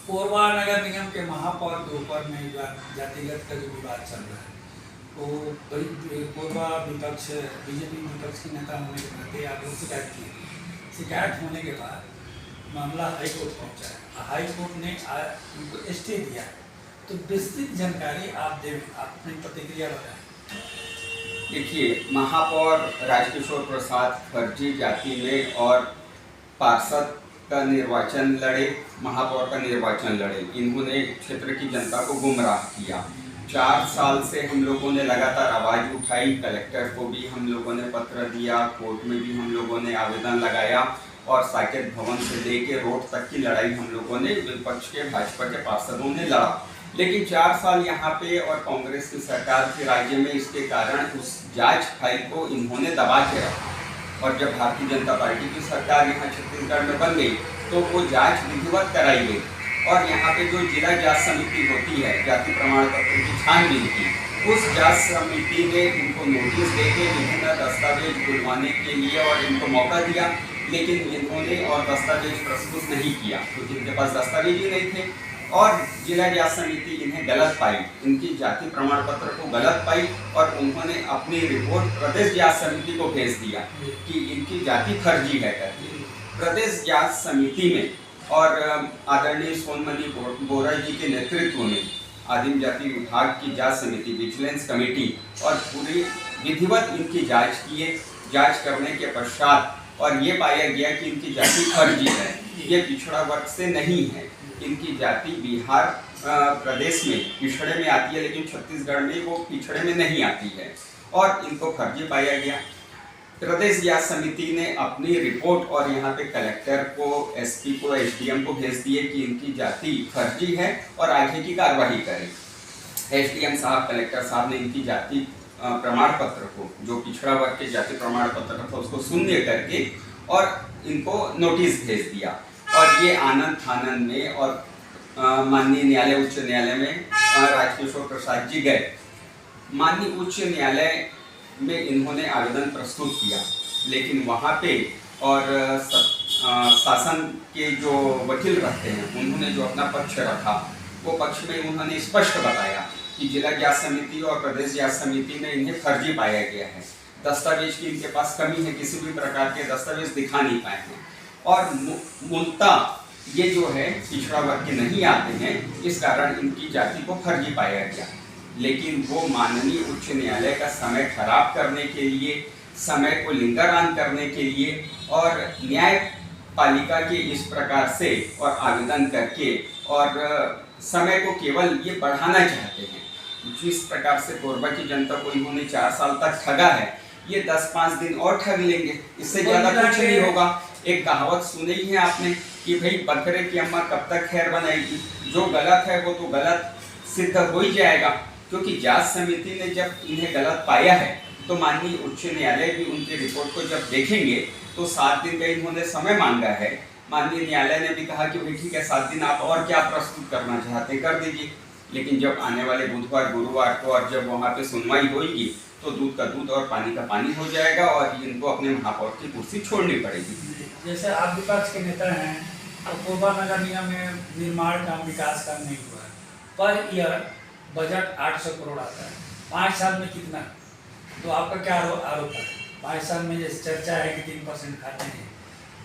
कोरबा नगर निगम के महापौर के ऊपर में जातिगत का जो विवाद चल रहा है, वो कोरबा विपक्ष बीजेपी विपक्ष के नेता होने के नाते आप लोग शिकायत किए। शिकायत होने के बाद मामला हाईकोर्ट पहुंचा है। हाईकोर्ट ने उनको स्टे दिया है। तो विस्तृत जानकारी आप दें, आप अपनी प्रतिक्रिया बताएं। देखिए, महापौर राजकिशोर प्रसाद फर्जी जाति में और पार्षद का निर्वाचन लड़े, महापौर का निर्वाचन लड़े। इन्होंने क्षेत्र की जनता को गुमराह किया। 4 साल से हम लोगों ने लगातार आवाज़ उठाई, कलेक्टर को भी हम लोगों ने पत्र दिया, कोर्ट में भी हम लोगों ने आवेदन लगाया और साकेत भवन से लेके रोड तक की लड़ाई हम लोगों ने विपक्ष के भाजपा के पार्षदों ने लड़ा। लेकिन 4 साल यहाँ पे और कांग्रेस की सरकार थी राज्य में, इसके कारण उस जांच फाइल को इन्होंने दबा के रखा। और जब भारतीय जनता पार्टी की सरकार यहाँ छत्तीसगढ़ में बन गई तो वो जांच विधिवत कराई गई और यहाँ पे जो जिला जांच समिति होती है जाति प्रमाण पत्र की छानबीन की, उस जांच समिति ने इनको नोटिस देके विभिन्न दस्तावेज बुलवाने के लिए और इनको मौका दिया, लेकिन इन्होंने और दस्तावेज प्रस्तुत नहीं किया क्योंकि इनके पास दस्तावेज ही नहीं थे। और जिला जांच समिति इन्हें गलत पाई, इनकी जाति प्रमाण पत्र को गलत पाई और उन्होंने अपनी रिपोर्ट प्रदेश जांच समिति को भेज दिया कि इनकी जाति फर्जी है करके। प्रदेश जांच समिति में और आदरणीय सोनमणि बोरा जी के नेतृत्व में आदिम जाति विभाग की जांच समिति विजिलेंस कमेटी और पूरी विधिवत इनकी जांच किए। जांच करने के पश्चात और ये पाया गया कि इनकी जाति फर्जी है, ये पिछड़ा वर्ग से नहीं है। इनकी जाति बिहार प्रदेश में पिछड़े में आती है, लेकिन छत्तीसगढ़ में वो पिछड़े में नहीं आती है और इनको फर्जी पाया गया। प्रदेश जांच समिति ने अपनी रिपोर्ट और यहाँ पे कलेक्टर को, एसपी को, एसडीएम को भेज दिए कि इनकी जाति फर्जी है और आगे की कार्रवाई करें। एसडीएम साहब, कलेक्टर साहब ने इनकी जाति प्रमाण पत्र को, जो पिछड़ा वर्ग के जाति प्रमाण पत्र था, उसको शून्य करके और इनको नोटिस भेज दिया। और ये आनंद फानंद में और माननीय न्यायालय, उच्च न्यायालय में राजकिशोर प्रसाद जी गए। माननीय उच्च न्यायालय में इन्होंने आवेदन प्रस्तुत किया, लेकिन वहाँ पे और शासन के जो वकील रहते हैं उन्होंने जो अपना पक्ष रखा, वो पक्ष में उन्होंने स्पष्ट बताया कि जिला जांच समिति और प्रदेश जांच समिति में इन्हें फर्जी पाया गया है। दस्तावेज की इनके पास कमी है, किसी भी प्रकार के दस्तावेज दिखा नहीं पाए हैं और मूलतः ये जो है पिछड़ा वर्ग के नहीं आते हैं, इस कारण इनकी जाति को फर्जी पाया गया। लेकिन वो माननीय उच्च न्यायालय का समय खराब करने के लिए, समय को लिंगारान करने के लिए और न्यायपालिका के इस प्रकार से और आवेदन करके और समय को केवल ये बढ़ाना चाहते हैं। जिस प्रकार से कोरबा की जनता को इन्होंने 4 साल तक ठगा है, ये 10-5 दिन और ठग लेंगे, इससे ज़्यादा कुछ नहीं होगा। एक कहावत सुनी ही है आपने कि भाई बकरे की अम्मा कब तक खैर बनाएगी, जो गलत है वो तो गलत सिद्ध हो ही जाएगा। क्योंकि जांच समिति ने जब इन्हें गलत पाया है तो माननीय उच्च न्यायालय भी उनकी रिपोर्ट को जब देखेंगे तो 7 दिन का इन्होंने समय मांगा है। माननीय न्यायालय ने भी कहा कि भाई ठीक है, 7 दिन आप और क्या प्रस्तुत करना चाहते कर दीजिए। लेकिन जब आने वाले बुधवार गुरुवार को और जब वहाँ पे सुनवाई होगी तो दूध का दूध और पानी का पानी हो जाएगा और इनको अपने महापौर की कुर्सी छोड़नी पड़ेगी। जैसे आप विपक्ष के नेता हैं तो कोरबा नगर निगम में निर्माण काम, विकास काम नहीं हुआ है। पर ईयर बजट 800 करोड़ आता है, 5 साल में कितना? तो आपका क्या आरोप है? 5 साल में जैसे चर्चा है कि 3% खाते हैं,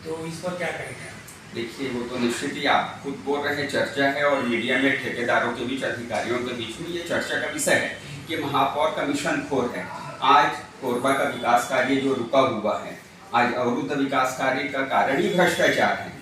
तो इस पर क्या कहेंगे? देखिए, वो तो निश्चित ही आप खुद बोल रहे हैं चर्चा है और मीडिया में ठेकेदारों के बीच, अधिकारियों के बीच में ये चर्चा का विषय है कि महापौर कमीशन खोर है। आज कोरबा का विकास कार्य जो रुका हुआ है, आज अवरुद्ध विकास कार्य का कारण ही भ्रष्टाचार है।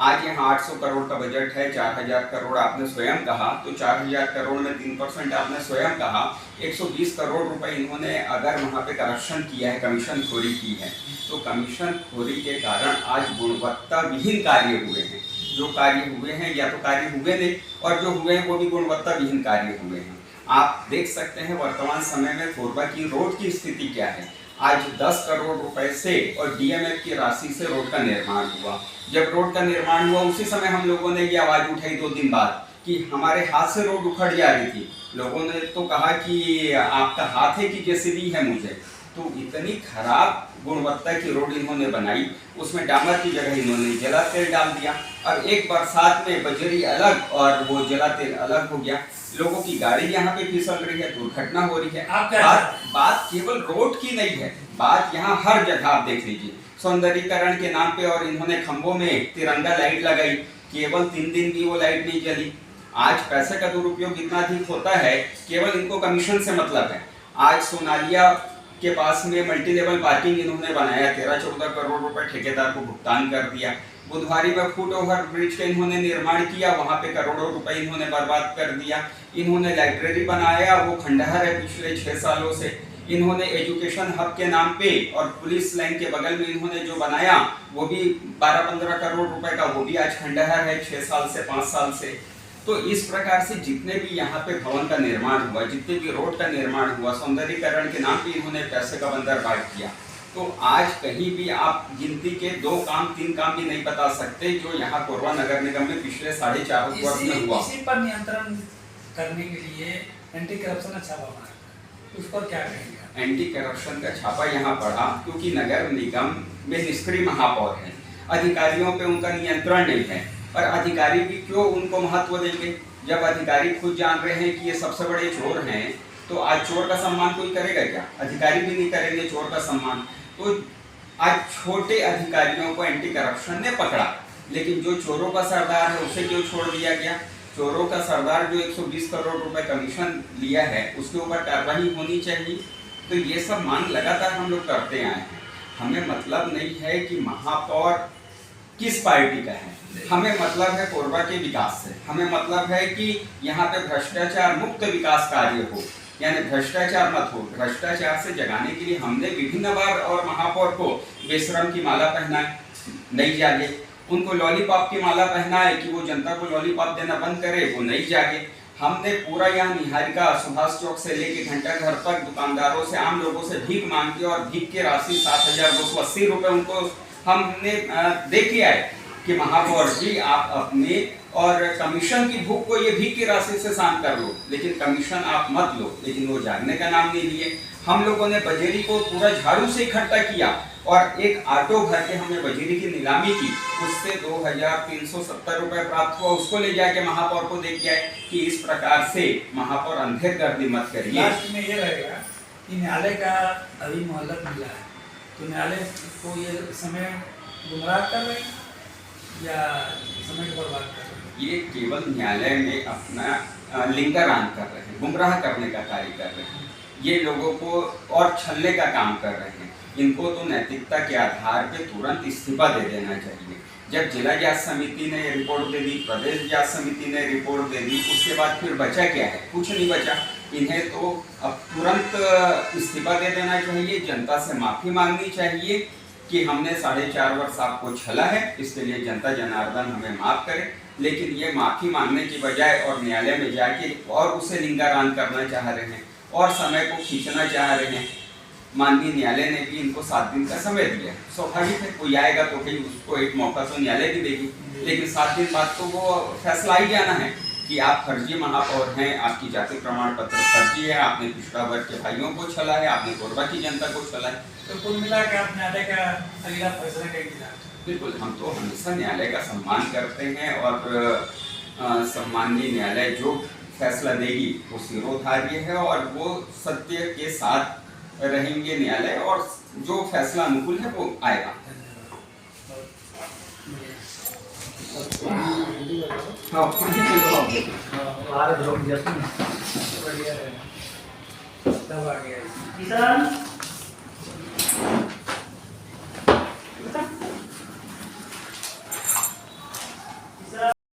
आज यहाँ 800 करोड़ का बजट है, 4000 करोड़ आपने स्वयं कहा, तो 4000 करोड़ में 3% आपने स्वयं कहा। 120 करोड़ रुपए इन्होंने अगर वहाँ पे करप्शन किया है, कमीशन खोरी की है, तो कमीशन खोरी के कारण आज गुणवत्ता विहीन कार्य हुए हैं। जो कार्य हुए हैं या तो कार्य हुए नहीं और जो हुए हैं वो भी गुणवत्ता विहीन कार्य हुए हैं। आप देख सकते हैं वर्तमान समय में कोरबा की रोड की स्थिति क्या है। आज 10 करोड़ रुपए से और डीएमएफ की राशि से रोड का निर्माण हुआ। जब रोड का निर्माण हुआ उसी समय हम लोगों ने ये आवाज़ उठाई 2 दिन बाद कि हमारे हाथ से रोड उखड़ जा रही थी। लोगों ने तो कहा कि आपका हाथ है कि जेसीबी है मुझे। तो इतनी खराब गुणवत्ता की रोड इन्होंने बनाई, उसमें डामर की जगह इन्होंने जला तेल डाल दिया। अब एक बरसात में बजरी अलग और वो जला तेल अलग हो गया, लोगों की गाड़ी यहाँ पे फिसल रही है, दुर्घटना हो रही है। बात केवल रोड की नहीं है, बात यहाँ हर जगह आप देख लीजिए, सौंदर्यीकरण के नाम पे और इन्होंने खंभों में तिरंगा लाइट लगाई, केवल 3 दिन भी वो लाइट नहीं जली। आज पैसे का दुरुपयोग इतना अधिक होता है, केवल इनको कमीशन से मतलब है। आज सोनालिया के पास में मल्टी लेवल पार्किंग इन्होंने बनाया, 13-14 करोड़ रुपए ठेकेदार को भुगतान कर दिया। बुधवारी में फुट ओवर ब्रिज का इन्होंने निर्माण किया, वहां पे करोड़ों रुपए इन्होंने बर्बाद कर दिया। इन्होंने लाइब्रेरी बनाया, वो खंडहर है पिछले 6 सालों से। इन्होंने एजुकेशन हब के नाम पे और पुलिस लाइन के बगल में इन्होंने जो बनाया वो भी 12-15 करोड़ रुपए का, वो भी आज खंडहर है 6 साल से 5 साल से। तो इस प्रकार से जितने भी यहाँ पे भवन का निर्माण हुआ, जितने भी रोड का निर्माण हुआ, सौंदर्यीकरण के नाम पे इन्होंने पैसे का बंदरगाह किया। तो आज कहीं भी आप गिनती के 2 काम 3 काम भी नहीं बता सकते जो यहाँ कोरबा नगर निगम में पिछले 4.5 वर्ष में हुआ। इसी पर नियंत्रण करने के लिए एंटी करप्शन का छापा मारा, उस पर क्या कहेंगे? एंटी करप्शन का छापा यहाँ पड़ा क्योंकि नगर निगम में निष्क्रिय महापौर है, अधिकारियों पे उनका नियंत्रण नहीं है। और अधिकारी भी क्यों उनको महत्व देंगे जब अधिकारी खुद जान रहे हैं कि ये सबसे बड़े चोर हैं। तो आज चोर का सम्मान कोई करेगा क्या? अधिकारी भी नहीं करेंगे चोर का सम्मान। तो आज छोटे अधिकारियों को एंटी करप्शन ने पकड़ा, लेकिन जो चोरों का सरदार है उसे क्यों छोड़ दिया गया? चोरों का सरदार जो 120 करोड़ रुपए कमीशन लिया है उसके ऊपर कार्रवाई होनी चाहिए। तो ये सब मांग लगातार हम लोग करते आए हैं। हमें मतलब नहीं है कि महापौर किस पार्टी का है, हमें मतलब है कोरबा के विकास से। हमें मतलब है कि यहाँ पे भ्रष्टाचार मुक्त विकास कार्य हो, यानी भ्रष्टाचार मत हो। भ्रष्टाचार से जगाने के लिए हमने विभिन्न बार और महापौर को बेशरम की माला पहनाए, नहीं जागे। उनको लॉलीपॉप की माला पहनाए कि वो जनता को लॉलीपॉप देना बंद करे, वो नहीं जागे। हमने पूरा यहाँ निहारिका सुभाष चौक से लेके घंटा घर तक दुकानदारों से, आम लोगों से भीख मांगी और भीख की राशि 7,280 रुपए उनको हमने देखी है कि महापौर जी आप अपने और कमीशन की भूख को ये भीख की राशि से शांत कर लो, लेकिन कमीशन आप मत लो। लेकिन वो जागने का नाम नहीं लिए। हम लोगों ने बजरी को पूरा झाड़ू से इकट्ठा किया और एक ऑटो भर के हमने बजरी की नीलामी की, उससे 2,370 रुपए प्राप्त हुआ। उसको ले जाके महापौर को दे के आए कि इस प्रकार से महापौर अंधेर गर्दी मत करिए। लास्ट में ये रहेगा कि न्यायालय का अभी मोहलत मिला है, तो न्यायालय को ये समय गुमराह कर रहे हैं या समय को बर्बाद कर रहे हैं? ये केवल न्यायालय में अपना लिंगारान कर रहे हैं, गुमराह करने का कार्य कर रहे हैं। ये लोगों को और छलने का काम कर रहे हैं। इनको तो नैतिकता के आधार पे तुरंत इस्तीफा दे देना चाहिए। जब जिला जांच समिति ने रिपोर्ट दे दी, प्रदेश जांच समिति ने रिपोर्ट दे दी, उसके बाद फिर बचा क्या है? कुछ नहीं बचा। इन्हें तो अब तुरंत इस्तीफा दे देना चाहिए, जनता से माफी मांगनी चाहिए कि हमने 4.5 वर्ष आपको छला है, इसके लिए जनता जनार्दन हमें माफ करे। लेकिन ये माफी मांगने की बजाय और न्यायालय में जाके और उसे लिंगारान करना चाह रहे हैं और समय को खींचना चाह रहे हैं। माननीय न्यायालय ने भी इनको 7 दिन का समय दिया। स्वाभाविक है कोई आएगा तो भाई उसको एक मौका तो न्यायालय भी देगी, लेकिन 7 दिन बाद तो वो फैसला ही जाना है कि आप फर्जी महापौर हैं, आपकी जाति प्रमाण पत्र फर्जी है, आपने पिछड़ा वर्ग के भाइयों को छला है, आपने कोरबा की जनता को छला है। तो कुल मिला के आप न्यायालय का अगला फैसला का इंतजार? बिल्कुल, हम तो हमेशा न्यायालय का सम्मान करते हैं और सम्माननीय न्यायालय जो फैसला देगी वो सिरोधार्य है और वो सत्य के साथ रहेंगे न्यायालय, और जो फैसला अनुकूल है वो आएगा। बढ़िया है, तब आ गया।